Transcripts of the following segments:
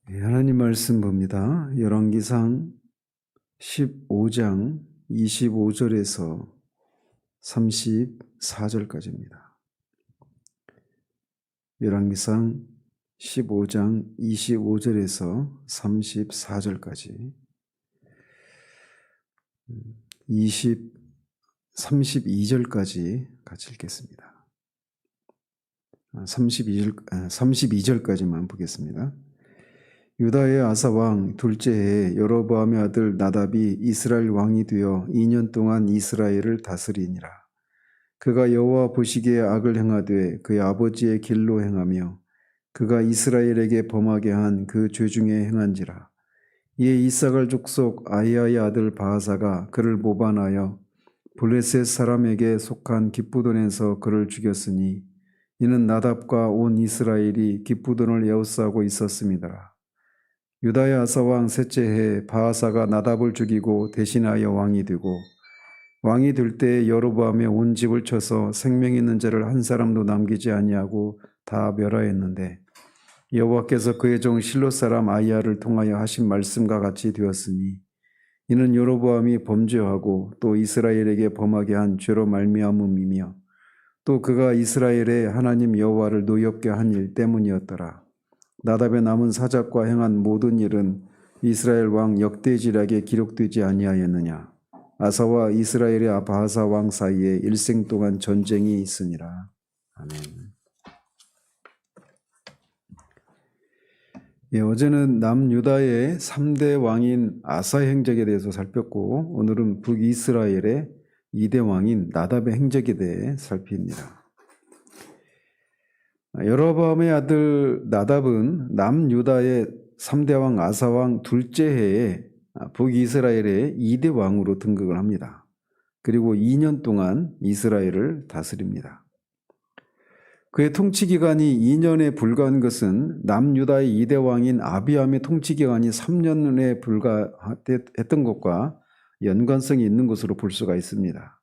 하나님 말씀 봅니다. 열왕기상 15장 25절에서 34절까지입니다. 열왕기상 15장 25절에서 34절까지 32절까지 같이 읽겠습니다. 32절까지만 보겠습니다. 유다의 아사 왕 둘째 해에 여로보암의 아들 나답이 이스라엘 왕이 되어 2년 동안 이스라엘을 다스리니라. 그가 여호와 보시기에 악을 행하되 그의 아버지의 길로 행하며 그가 이스라엘에게 범하게 한 그 죄 중에 행한지라. 이에 이사갈 족속 아히야의 아들 바하사가 그를 모반하여 블레셋 사람에게 속한 기쁘돈에서 그를 죽였으니 이는 나답과 온 이스라엘이 기쁘돈을 에워싸고 있었음이더라. 유다의 아사왕 셋째 해 바하사가 나답을 죽이고 대신하여 왕이 되고 왕이 될 때 여로보암의 온 집을 쳐서 생명 있는 자를 한 사람도 남기지 아니하고 다 멸하였는데 여호와께서 그의 종 실로 사람 아히야를 통하여 하신 말씀과 같이 되었으니 이는 여로보암이 범죄하고 또 이스라엘에게 범하게 한 죄로 말미암음이며 또 그가 이스라엘의 하나님 여호와를 노엽게 한 일 때문이었더라. 나답의 남은 사적과 행한 모든 일은 이스라엘 왕 역대지략에 기록되지 아니하였느냐. 아사와 이스라엘의 바하사 왕 사이에 일생 동안 전쟁이 있으니라. 아멘. 어제는 남유다의 3대 왕인 아사의 행적에 대해서 살폈고 오늘은 북이스라엘의 2대 왕인 나답의 행적에 대해 살핍니다. 여로보암의 아들 나답은 남유다의 3대 왕 아사왕 둘째 해에 북이스라엘의 2대 왕으로 등극을 합니다. 그리고 2년 동안 이스라엘을 다스립니다. 그의 통치기간이 2년에 불과한 것은 남유다의 2대 왕인 아비암의 통치기간이 3년에 불과했던 것과 연관성이 있는 것으로 볼 수가 있습니다.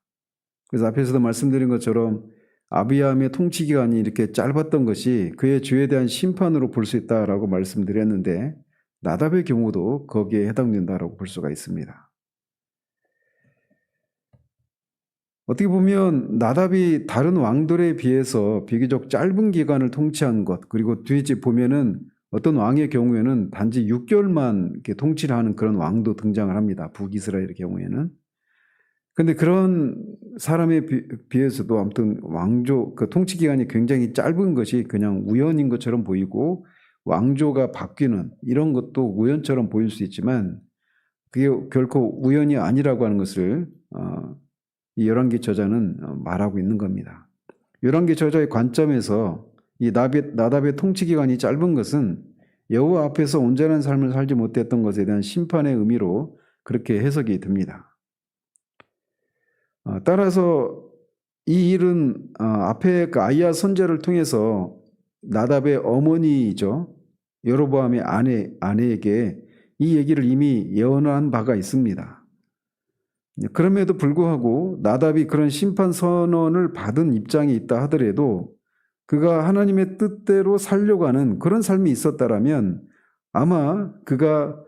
그래서 앞에서도 말씀드린 것처럼 아비암의 통치기간이 이렇게 짧았던 것이 그의 죄에 대한 심판으로 볼 수 있다라고 말씀드렸는데 나답의 경우도 거기에 해당된다라고 볼 수가 있습니다. 어떻게 보면 나답이 다른 왕들에 비해서 비교적 짧은 기간을 통치한 것, 그리고 뒤에 보면은 어떤 왕의 경우에는 단지 6개월만 이렇게 통치를 하는 그런 왕도 등장을 합니다. 북이스라엘의 경우에는. 근데 그런 사람에 비해서도 아무튼 왕조 그 통치 기간이 굉장히 짧은 것이 그냥 우연인 것처럼 보이고 왕조가 바뀌는 이런 것도 우연처럼 보일 수 있지만 그게 결코 우연이 아니라고 하는 것을 이 열왕기 저자는 말하고 있는 겁니다. 열왕기 저자의 관점에서 이 나답의 통치 기간이 짧은 것은 여호와 앞에서 온전한 삶을 살지 못했던 것에 대한 심판의 의미로 그렇게 해석이 됩니다. 따라서 이 일은 앞에 그 아히야 선지자를 통해서 나답의 어머니이죠. 여로보암의 아내에게 이 얘기를 이미 예언한 바가 있습니다. 그럼에도 불구하고 나답이 그런 심판 선언을 받은 입장이 있다 하더라도 그가 하나님의 뜻대로 살려고 하는 그런 삶이 있었다라면 아마 그가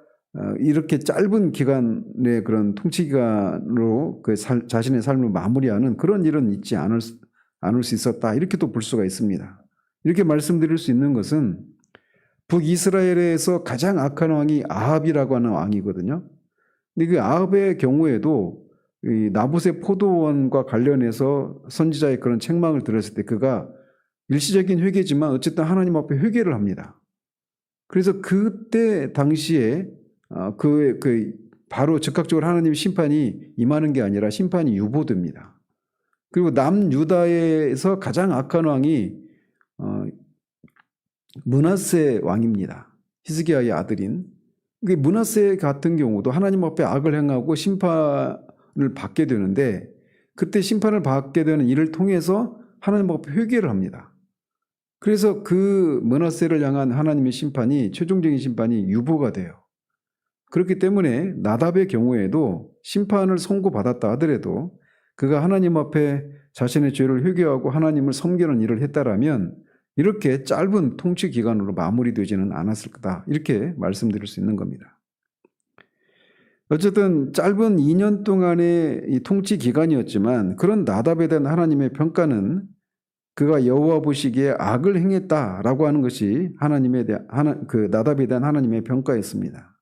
이렇게 짧은 기간의 그런 통치 기간으로 그 자신의 삶을 마무리하는 그런 일은 있지 않을 수 있었다. 이렇게도 볼 수가 있습니다. 이렇게 말씀드릴 수 있는 것은 북이스라엘에서 가장 악한 왕이 아합이라고 하는 왕이거든요. 근데 그 아합의 경우에도 이 나봇의 포도원과 관련해서 선지자의 그런 책망을 들었을 때 그가 일시적인 회개지만 어쨌든 하나님 앞에 회개를 합니다. 그래서 그때 당시에 바로 즉각적으로 하나님의 심판이 임하는 게 아니라 심판이 유보됩니다. 그리고 남유다에서 가장 악한 왕이 므낫세 왕입니다. 히스기야의 아들인. 므낫세 같은 경우도 하나님 앞에 악을 행하고 심판을 받게 되는데 그때 심판을 받게 되는 일을 통해서 하나님 앞에 회개를 합니다. 그래서 그 므낫세를 향한 하나님의 심판이 최종적인 심판이 유보가 돼요. 그렇기 때문에 나답의 경우에도 심판을 선고받았다 하더라도 그가 하나님 앞에 자신의 죄를 회개하고 하나님을 섬기는 일을 했다라면 이렇게 짧은 통치 기간으로 마무리되지는 않았을 거다. 이렇게 말씀드릴 수 있는 겁니다. 어쨌든 짧은 2년 동안의 이 통치 기간이었지만 그런 나답에 대한 하나님의 평가는 그가 여호와 보시기에 악을 행했다라고 하는 것이 나답에 대한 하나님의 평가였습니다.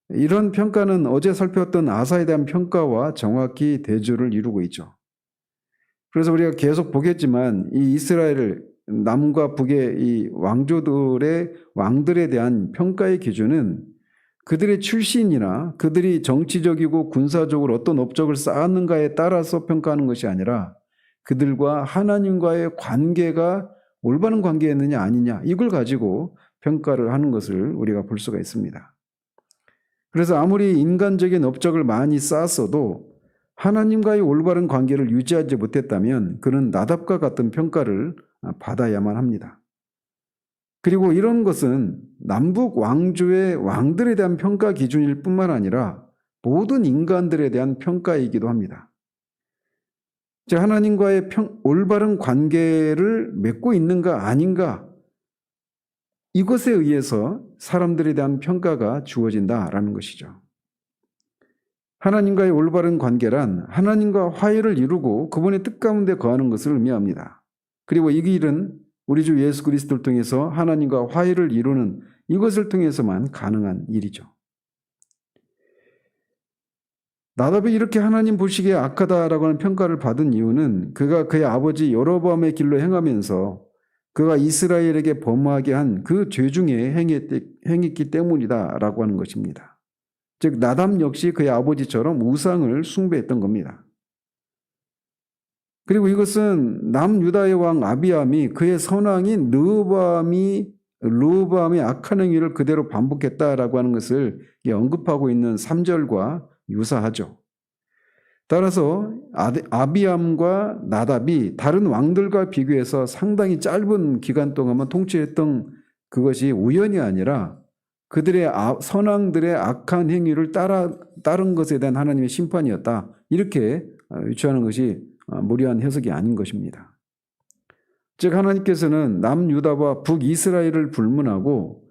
이런 평가는 어제 살펴봤던 아사에 대한 평가와 정확히 대조를 이루고 있죠. 그래서 우리가 계속 보겠지만 이 이스라엘을 남과 북의 이 왕들에 대한 평가의 기준은 그들의 출신이나 그들이 정치적이고 군사적으로 어떤 업적을 쌓았는가에 따라서 평가하는 것이 아니라 그들과 하나님과의 관계가 올바른 관계였느냐 아니냐 이걸 가지고 평가를 하는 것을 우리가 볼 수가 있습니다. 그래서 아무리 인간적인 업적을 많이 쌓았어도 하나님과의 올바른 관계를 유지하지 못했다면 그는 나답과 같은 평가를 받아야만 합니다. 그리고 이런 것은 남북 왕조의 왕들에 대한 평가 기준일 뿐만 아니라 모든 인간들에 대한 평가이기도 합니다. 즉 하나님과의 올바른 관계를 맺고 있는가 아닌가 이것에 의해서 사람들에 대한 평가가 주어진다라는 것이죠. 하나님과의 올바른 관계란 하나님과 화해를 이루고 그분의 뜻 가운데 거하는 것을 의미합니다. 그리고 이 길은 우리 주 예수 그리스도를 통해서 하나님과 화해를 이루는 이것을 통해서만 가능한 일이죠. 나답이 이렇게 하나님 보시기에 악하다라고 하는 평가를 받은 이유는 그가 그의 아버지 여로보암의 길로 행하면서 그가 이스라엘에게 범하게 한 그 죄 중에 행했기 때문이다라고 하는 것입니다. 즉 나답 역시 그의 아버지처럼 우상을 숭배했던 겁니다. 그리고 이것은 남유다의 왕 아비암이 그의 선왕인 르호보암의 악한 행위를 그대로 반복했다라고 하는 것을 언급하고 있는 3절과 유사하죠. 따라서 아비암과 나답이 다른 왕들과 비교해서 상당히 짧은 기간 동안만 통치했던 그것이 우연이 아니라 그들의 선왕들의 악한 행위를 따른 것에 대한 하나님의 심판이었다. 이렇게 유추하는 것이 무리한 해석이 아닌 것입니다. 즉 하나님께서는 남유다와 북이스라엘을 불문하고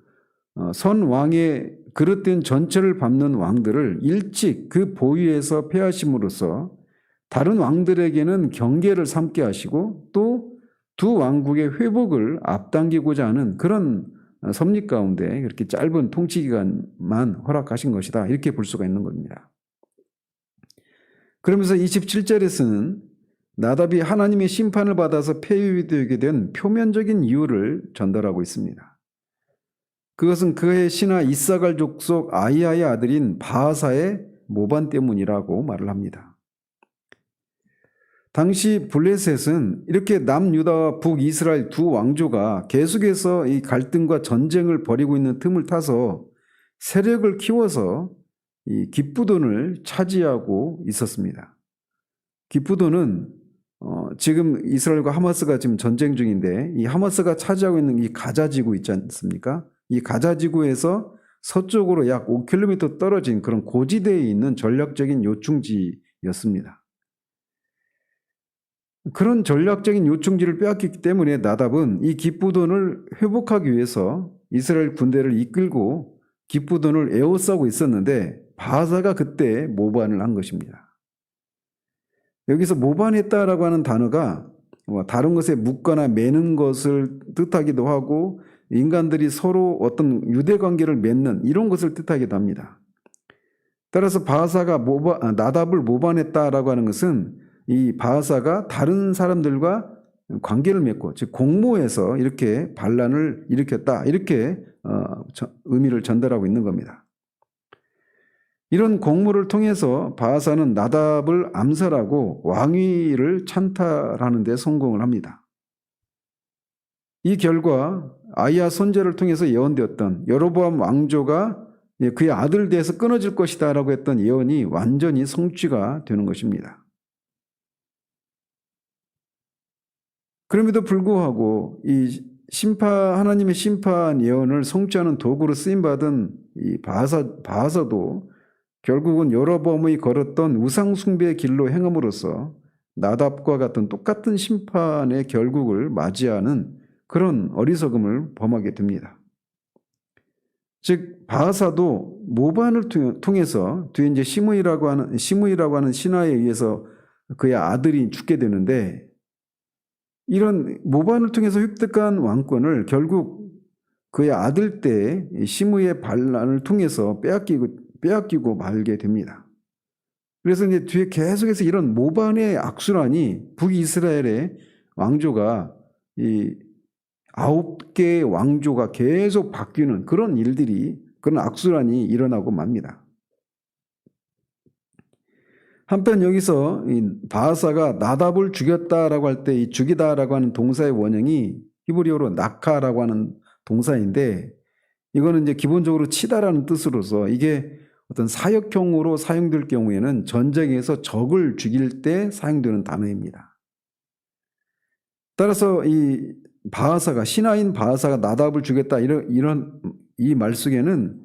선왕의 그릇된 전체를 밟는 왕들을 일찍 그 보위에서 폐하심으로써 다른 왕들에게는 경계를 삼게 하시고 또 두 왕국의 회복을 앞당기고자 하는 그런 섭리 가운데 그렇게 짧은 통치 기간만 허락하신 것이다. 이렇게 볼 수가 있는 겁니다. 그러면서 27절에서는 나답이 하나님의 심판을 받아서 폐위되게 된 표면적인 이유를 전달하고 있습니다. 그것은 그의 신하 이사갈 족속 아이야의 아들인 바하사의 모반 때문이라고 말을 합니다. 당시 블레셋은 이렇게 남유다와 북이스라엘 두 왕조가 계속해서 이 갈등과 전쟁을 벌이고 있는 틈을 타서 세력을 키워서 이 기쁘돈을 차지하고 있었습니다. 기쁘돈은 지금 이스라엘과 하마스가 지금 전쟁 중인데 이 하마스가 차지하고 있는 이 가자지구 있지 않습니까? 이 가자지구에서 서쪽으로 약 5km 떨어진 그런 고지대에 있는 전략적인 요충지였습니다. 그런 전략적인 요충지를 빼앗겼기 때문에 나답은 이 기쁘돈을 회복하기 위해서 이스라엘 군대를 이끌고 기쁘돈을 에워싸고 있었는데 바하사가 그때 모반을 한 것입니다. 여기서 모반했다라고 하는 단어가 다른 것에 묶거나 매는 것을 뜻하기도 하고 인간들이 서로 어떤 유대관계를 맺는 이런 것을 뜻하기도 합니다. 따라서 바하사가 나답을 모반했다라고 하는 것은 이 바하사가 다른 사람들과 관계를 맺고 즉 공모해서 이렇게 반란을 일으켰다 이렇게 의미를 전달하고 있는 겁니다. 이런 공모를 통해서 바하사는 나답을 암살하고 왕위를 찬탈하는 데 성공을 합니다. 이 결과 아이야 선제를 통해서 예언되었던 여로보암 왕조가 그의 아들 대에서 끊어질 것이다 라고 했던 예언이 완전히 성취가 되는 것입니다. 그럼에도 불구하고 이 하나님의 심판 예언을 성취하는 도구로 쓰임받은 이 바하사도 결국은 여로보암이 걸었던 우상 숭배의 길로 행함으로써 나답과 같은 똑같은 심판의 결국을 맞이하는 그런 어리석음을 범하게 됩니다. 즉 바하사도 모반을 통해서 뒤에 이제 시므이라고 하는 신하에 의해서 그의 아들이 죽게 되는데, 이런 모반을 통해서 획득한 왕권을 결국 그의 아들 때 시므이의 반란을 통해서 빼앗기고 말게 됩니다. 그래서 이제 뒤에 계속해서 이런 모반의 악순환이 북이스라엘의 왕조가 이 9개의 왕조가 계속 바뀌는 그런 일들이, 그런 악순환이 일어나고 맙니다. 한편 여기서 이 바하사가 나답을 죽였다라고 할 때 이 죽이다라고 하는 동사의 원형이 히브리어로 나카라고 하는 동사인데, 이거는 이제 기본적으로 치다라는 뜻으로서 이게 어떤 사역형으로 사용될 경우에는 전쟁에서 적을 죽일 때 사용되는 단어입니다. 따라서 이 바하사가, 신하인 바하사가 나답을 죽였다, 이런 이 말 속에는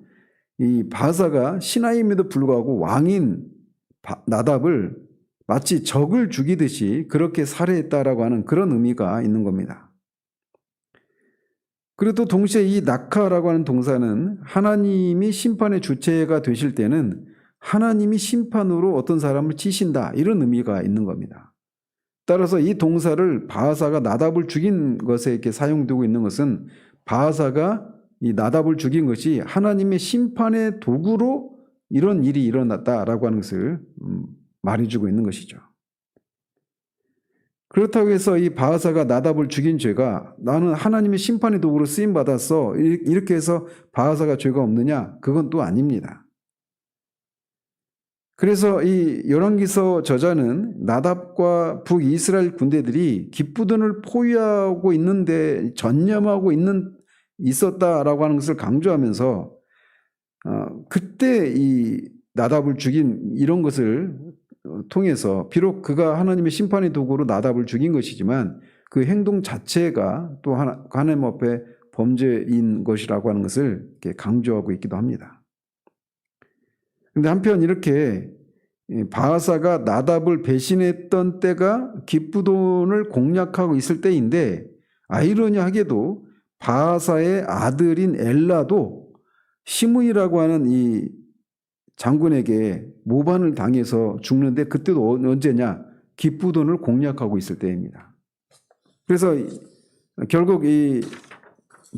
이 바하사가 신하임에도 불구하고 왕인 나답을 마치 적을 죽이듯이 그렇게 살해했다라고 하는 그런 의미가 있는 겁니다. 그리고 동시에 이 나카라고 하는 동사는 하나님이 심판의 주체가 되실 때는 하나님이 심판으로 어떤 사람을 치신다, 이런 의미가 있는 겁니다. 따라서 이 동사를 바하사가 나답을 죽인 것에 이렇게 사용되고 있는 것은 바하사가 이 나답을 죽인 것이 하나님의 심판의 도구로 이런 일이 일어났다라고 하는 것을 말해주고 있는 것이죠. 그렇다고 해서 이 바하사가 나답을 죽인 죄가 나는 하나님의 심판의 도구로 쓰임받았어, 이렇게 해서 바하사가 죄가 없느냐? 그건 또 아닙니다. 그래서 이 열왕기서 저자는 나답과 북이스라엘 군대들이 기쁘돈을 포위하고 있는데 전념하고 있었다라고 하는 것을 강조하면서 그때 이 나답을 죽인 이런 것을 통해서 비록 그가 하나님의 심판의 도구로 나답을 죽인 것이지만 그 행동 자체가 또 하나님 앞에 범죄인 것이라고 하는 것을 이렇게 강조하고 있기도 합니다. 그런데 한편 이렇게 바하사가 나답을 배신했던 때가 기쁘돈을 공략하고 있을 때인데, 아이러니하게도 바하사의 아들인 엘라도 시므이라고 하는 이 장군에게 모반을 당해서 죽는데, 그때도 언제냐? 기쁘돈을 공략하고 있을 때입니다. 그래서 결국 이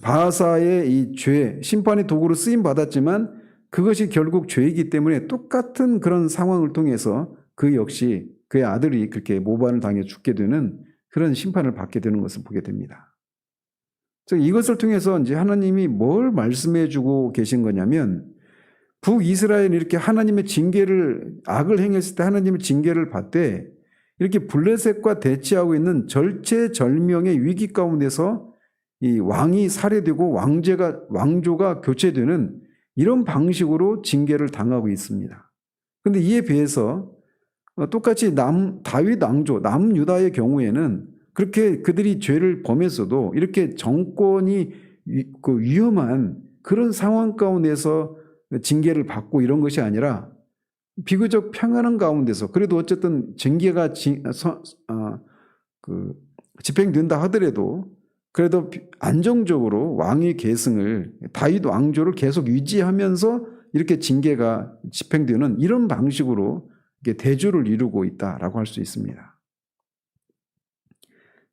바하사의 이 죄, 심판의 도구로 쓰임 받았지만 그것이 결국 죄이기 때문에 똑같은 그런 상황을 통해서 그 역시 그의 아들이 그렇게 모반을 당해 죽게 되는 그런 심판을 받게 되는 것을 보게 됩니다. 즉 이것을 통해서 이제 하나님이 뭘 말씀해 주고 계신 거냐면, 북이스라엘이 이렇게 하나님의 징계를, 악을 행했을 때 하나님의 징계를 받되 이렇게 블레셋과 대치하고 있는 절체절명의 위기 가운데서 이 왕이 살해되고 왕조가 교체되는 이런 방식으로 징계를 당하고 있습니다. 그런데 이에 비해서 똑같이 다윗 왕조, 남유다의 경우에는 그렇게 그들이 죄를 범했어도 이렇게 정권이 위험한 그런 상황 가운데서 징계를 받고 이런 것이 아니라 비교적 평안한 가운데서 그래도 어쨌든 징계가 집행된다 하더라도 그래도 안정적으로 왕의 계승을, 다윗 왕조를 계속 유지하면서 이렇게 징계가 집행되는 이런 방식으로 대조를 이루고 있다라고 할 수 있습니다.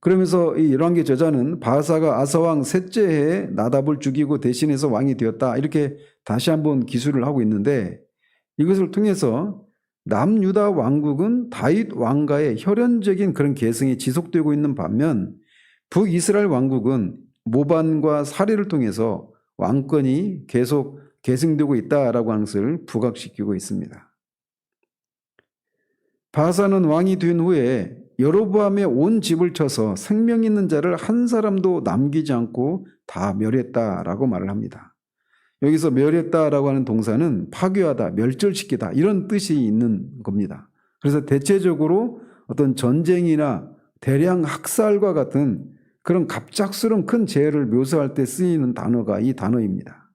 그러면서 이 열왕기 저자는 바하사가 아사왕 셋째 해에 나답을 죽이고 대신해서 왕이 되었다, 이렇게 다시 한번 기술을 하고 있는데, 이것을 통해서 남유다 왕국은 다윗 왕가의 혈연적인 그런 계승이 지속되고 있는 반면 북이스라엘 왕국은 모반과 살해를 통해서 왕권이 계속 계승되고 있다라고 하는 것을 부각시키고 있습니다. 바하사는 왕이 된 후에 여로보암의 온 집을 쳐서 생명 있는 자를 한 사람도 남기지 않고 다 멸했다라고 말을 합니다. 여기서 멸했다라고 하는 동사는 파괴하다, 멸절시키다, 이런 뜻이 있는 겁니다. 그래서 대체적으로 어떤 전쟁이나 대량 학살과 같은 그런 갑작스러운 큰 재해를 묘사할 때 쓰이는 단어가 이 단어입니다.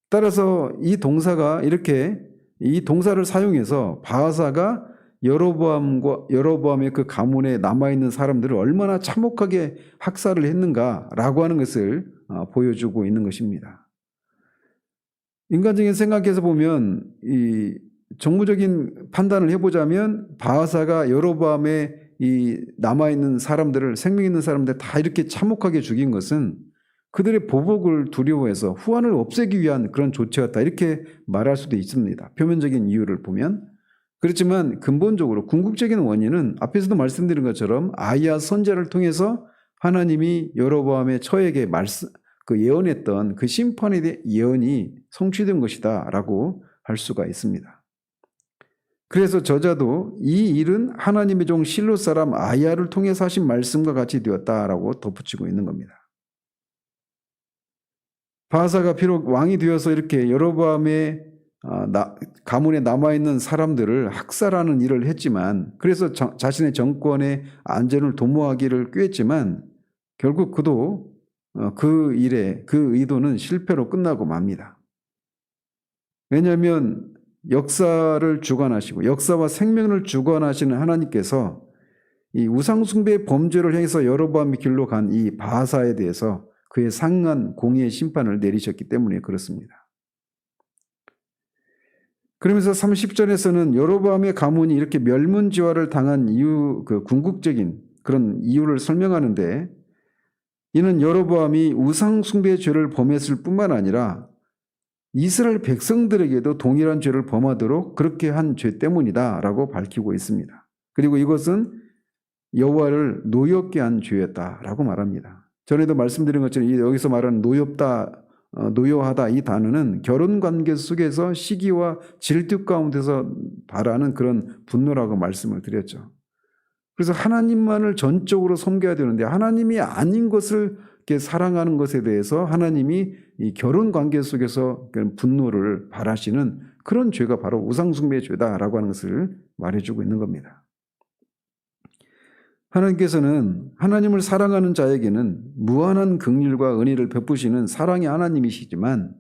따라서 이 동사가 이렇게 이 동사를 사용해서 바하사가 여로보암의 그 가문에 남아있는 사람들을 얼마나 참혹하게 학살을 했는가라고 하는 것을 보여주고 있는 것입니다. 인간적인 생각에서 보면 이 정무적인 판단을 해보자면 바하사가 여로보암의 이 남아있는 사람들을, 생명 있는 사람들 다 이렇게 참혹하게 죽인 것은 그들의 보복을 두려워해서 후환을 없애기 위한 그런 조치였다, 이렇게 말할 수도 있습니다. 표면적인 이유를 보면. 그렇지만 근본적으로 궁극적인 원인은 앞에서도 말씀드린 것처럼 아이야 선지자를 통해서 하나님이 여로보암의 처에게 예언했던 그 심판에 대한 예언이 성취된 것이다 라고 할 수가 있습니다. 그래서 저자도 이 일은 하나님의 종 실로 사람 아이야를 통해서 하신 말씀과 같이 되었다라고 덧붙이고 있는 겁니다. 바하사가 비록 왕이 되어서 이렇게 여로보암의 가문에 남아있는 사람들을 학살하는 일을 했지만, 그래서 자신의 정권의 안전을 도모하기를 꾀했지만 결국 그도 그 일에 그 의도는 실패로 끝나고 맙니다. 왜냐하면 역사를 주관하시고 역사와 생명을 주관하시는 하나님께서 이 우상숭배 범죄를 행해서 여로보암의 길로 간 이 바하사에 대해서 그의 상한 공의의 심판을 내리셨기 때문에 그렇습니다. 그러면서 30절에서는 여로보암의 가문이 이렇게 멸문지화를 당한 이유, 그 궁극적인 그런 이유를 설명하는데, 이는 여로보암이 우상숭배의 죄를 범했을 뿐만 아니라 이스라엘 백성들에게도 동일한 죄를 범하도록 그렇게 한 죄 때문이다라고 밝히고 있습니다. 그리고 이것은 여호와를 노엽게 한 죄였다라고 말합니다. 전에도 말씀드린 것처럼 여기서 말하는 노여하다 이 단어는 결혼관계 속에서 시기와 질투 가운데서 발하는 그런 분노라고 말씀을 드렸죠. 그래서 하나님만을 전적으로 섬겨야 되는데 하나님이 아닌 것을 이렇게 사랑하는 것에 대해서 하나님이 이 결혼관계 속에서 분노를 발하시는 그런 죄가 바로 우상숭배의 죄다라고 하는 것을 말해주고 있는 겁니다. 하나님께서는 하나님을 사랑하는 자에게는 무한한 긍휼과 은혜를 베푸시는 사랑의 하나님이시지만,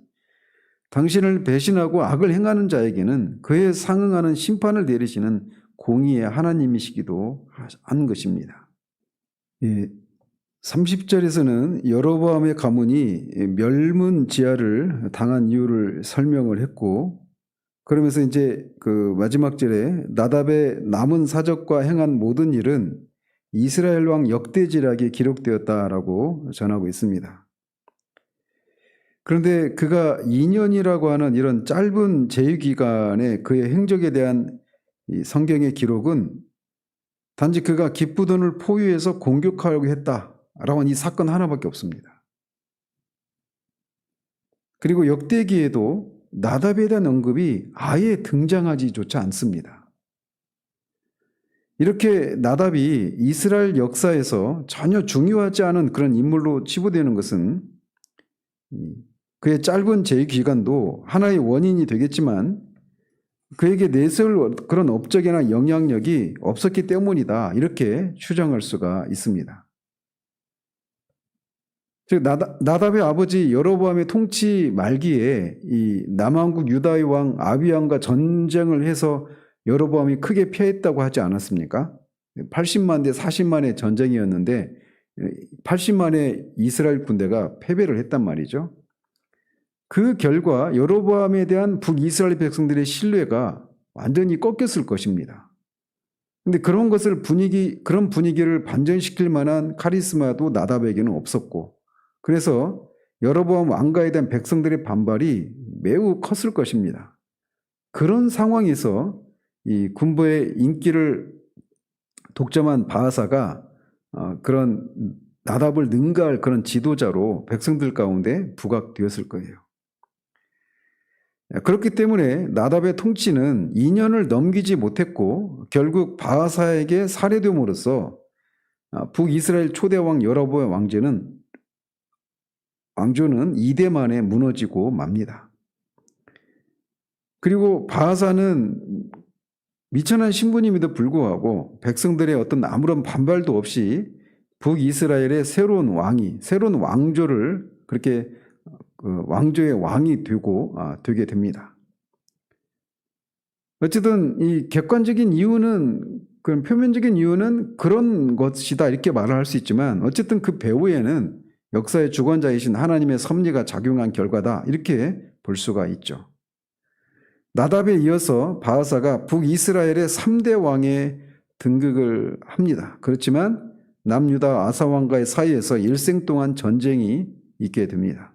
당신을 배신하고 악을 행하는 자에게는 그에 상응하는 심판을 내리시는 공의의 하나님이시기도 한 것입니다. 30절에서는 여로보암의 가문이 멸문지화를 당한 이유를 설명을 했고, 그러면서 이제 그 마지막 절에 나답의 남은 사적과 행한 모든 일은 이스라엘 왕 역대지략에 기록되었다라고 전하고 있습니다. 그런데 그가 2년이라고 하는 이런 짧은 제휴기간에 그의 행적에 대한 이 성경의 기록은 단지 그가 기쁘돈을 포위해서 공격하려고 했다라고 하는 이 사건 하나밖에 없습니다. 그리고 역대기에도 나답에 대한 언급이 아예 등장하지조차 않습니다. 이렇게 나답이 이스라엘 역사에서 전혀 중요하지 않은 그런 인물로 치부되는 것은 그의 짧은 제위 기간도 하나의 원인이 되겠지만 그에게 내세울 그런 업적이나 영향력이 없었기 때문이다, 이렇게 추정할 수가 있습니다. 즉 나답의 아버지 여로보암의 통치 말기에 이 남왕국 유다의 왕 아비암과 전쟁을 해서 여로보암이 크게 패했다고 하지 않았습니까? 80만 대 40만의 전쟁이었는데 80만의 이스라엘 군대가 패배를 했단 말이죠. 그 결과 여로보암에 대한 북이스라엘 백성들의 신뢰가 완전히 꺾였을 것입니다. 근데 그런 분위기를 반전시킬 만한 카리스마도 나답에게는 없었고, 그래서 여로보암 왕가에 대한 백성들의 반발이 매우 컸을 것입니다. 그런 상황에서 이 군부의 인기를 독점한 바하사가 그런 나답을 능가할 그런 지도자로 백성들 가운데 부각되었을 거예요. 그렇기 때문에 나답의 통치는 2년을 넘기지 못했고 결국 바하사에게 살해됨으로써 북이스라엘 초대왕 여로보암 왕조는 2대 만에 무너지고 맙니다. 그리고 바하사는 미천한 신분임에도 불구하고 백성들의 어떤 아무런 반발도 없이 북이스라엘의 새로운 왕조를 그렇게 왕조의 왕이 되게 됩니다. 어쨌든 이 객관적인 이유는, 그런 표면적인 이유는 그런 것이다 이렇게 말을 할 수 있지만, 어쨌든 그 배후에는 역사의 주관자이신 하나님의 섭리가 작용한 결과다 이렇게 볼 수가 있죠. 나답에 이어서 바하사가 북이스라엘의 3대 왕에 등극을 합니다. 그렇지만 남유다 아사 왕과의 사이에서 일생 동안 전쟁이 있게 됩니다.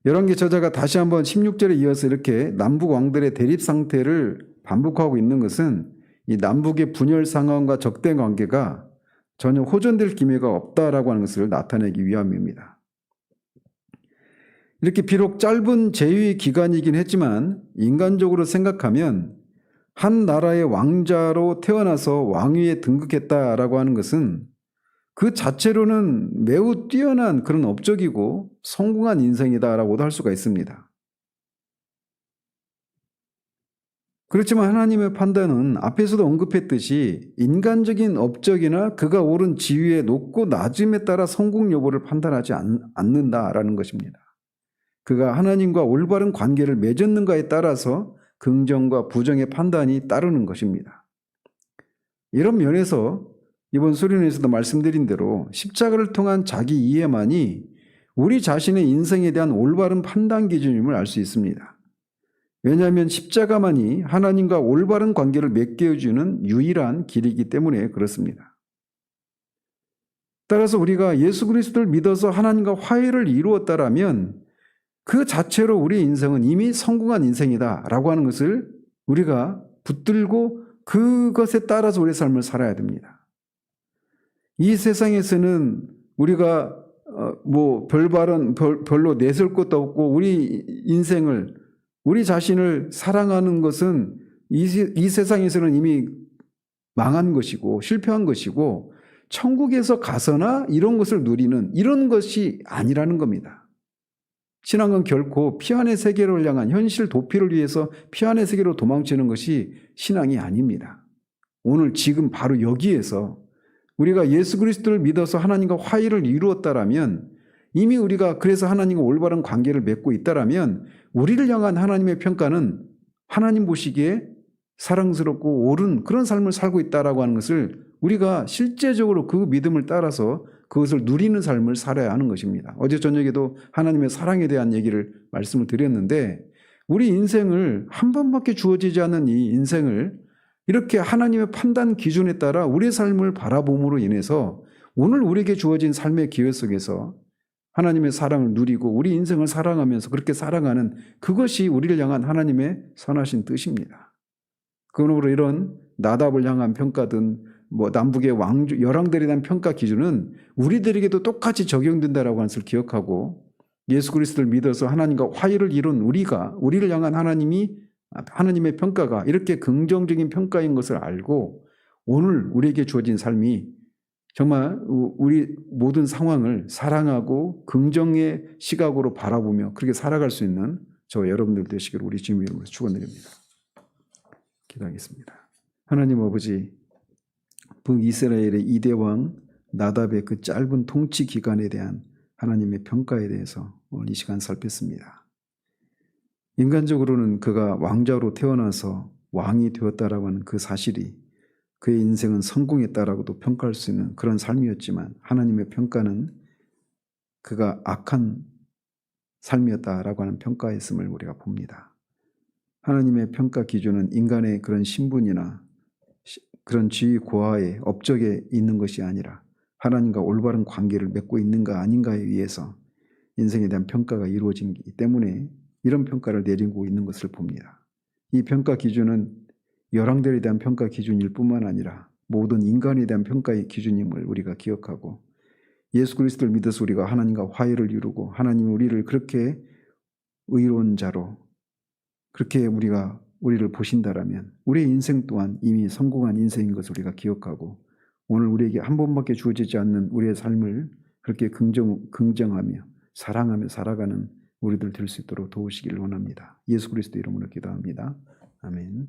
열왕기 저자가 다시 한번 16절에 이어서 이렇게 남북 왕들의 대립 상태를 반복하고 있는 것은 이 남북의 분열 상황과 적대 관계가 전혀 호전될 기미가 없다라고 하는 것을 나타내기 위함입니다. 이렇게 비록 짧은 재위 기간이긴 했지만 인간적으로 생각하면 한 나라의 왕자로 태어나서 왕위에 등극했다라고 하는 것은 그 자체로는 매우 뛰어난 그런 업적이고 성공한 인생이다라고도 할 수가 있습니다. 그렇지만 하나님의 판단은 앞에서도 언급했듯이 인간적인 업적이나 그가 오른 지위의 높고 낮음에 따라 성공 여부를 판단하지 않는다라는 것입니다. 그가 하나님과 올바른 관계를 맺었는가에 따라서 긍정과 부정의 판단이 따르는 것입니다. 이런 면에서 이번 수련회에서도 말씀드린 대로 십자가를 통한 자기 이해만이 우리 자신의 인생에 대한 올바른 판단 기준임을 알 수 있습니다. 왜냐하면 십자가만이 하나님과 올바른 관계를 맺게 해주는 유일한 길이기 때문에 그렇습니다. 따라서 우리가 예수 그리스도를 믿어서 하나님과 화해를 이루었다라면 그 자체로 우리 인생은 이미 성공한 인생이다라고 하는 것을 우리가 붙들고 그것에 따라서 우리의 삶을 살아야 됩니다. 이 세상에서는 우리가 별로 내세울 것도 없고 우리 인생을, 우리 자신을 사랑하는 것은 이 세상에서는 이미 망한 것이고 실패한 것이고 천국에서 가서나 이런 것을 누리는 이런 것이 아니라는 겁니다. 신앙은 결코 피안의 세계를 향한 현실 도피를 위해서 피안의 세계로 도망치는 것이 신앙이 아닙니다. 오늘 지금 바로 여기에서 우리가 예수 그리스도를 믿어서 하나님과 화해를 이루었다라면, 이미 우리가 그래서 하나님과 올바른 관계를 맺고 있다라면 우리를 향한 하나님의 평가는 하나님 보시기에 사랑스럽고 옳은 그런 삶을 살고 있다라고 하는 것을 우리가 실제적으로 그 믿음을 따라서 그것을 누리는 삶을 살아야 하는 것입니다. 어제 저녁에도 하나님의 사랑에 대한 말씀을 드렸는데, 우리 인생을 한 번밖에 주어지지 않는 이 인생을 이렇게 하나님의 판단 기준에 따라 우리의 삶을 바라봄으로 인해서 오늘 우리에게 주어진 삶의 기회 속에서 하나님의 사랑을 누리고 우리 인생을 사랑하면서 그렇게 살아가는 그것이 우리를 향한 하나님의 선하신 뜻입니다. 그러므로 이런 나답을 향한 평가든 남북의 열왕들에 대한 평가 기준은 우리들에게도 똑같이 적용된다라고 하는 것을 기억하고, 예수 그리스도를 믿어서 하나님과 화해를 이룬 우리를 향한 하나님의 평가가 이렇게 긍정적인 평가인 것을 알고 오늘 우리에게 주어진 삶이 정말 우리 모든 상황을 사랑하고 긍정의 시각으로 바라보며 그렇게 살아갈 수 있는 저와 여러분들 되시기를 우리 주님 이름으로 축원드립니다. 기도하겠습니다. 하나님 아버지, 북이스라엘의 2대 왕 나답의 그 짧은 통치 기간에 대한 하나님의 평가에 대해서 오늘 이 시간 살폈습니다. 인간적으로는 그가 왕자로 태어나서 왕이 되었다라고 하는 그 사실이 그의 인생은 성공했다라고도 평가할 수 있는 그런 삶이었지만, 하나님의 평가는 그가 악한 삶이었다라고 하는 평가였음을 우리가 봅니다. 하나님의 평가 기준은 인간의 그런 신분이나 그런 지위 고하의 업적에 있는 것이 아니라 하나님과 올바른 관계를 맺고 있는가 아닌가에 의해서 인생에 대한 평가가 이루어지기 때문에 이런 평가를 내리고 있는 것을 봅니다. 이 평가 기준은 열왕들에 대한 평가 기준일 뿐만 아니라 모든 인간에 대한 평가의 기준임을 우리가 기억하고, 예수 그리스도를 믿어서 우리가 하나님과 화해를 이루고 하나님이 우리를 그렇게 의로운 자로 그렇게 우리를 보신다라면 우리의 인생 또한 이미 성공한 인생인 것을 우리가 기억하고, 오늘 우리에게 한 번밖에 주어지지 않는 우리의 삶을 그렇게 긍정하며 사랑하며 살아가는 우리들 될 수 있도록 도우시기를 원합니다. 예수 그리스도 이름으로 기도합니다. 아멘.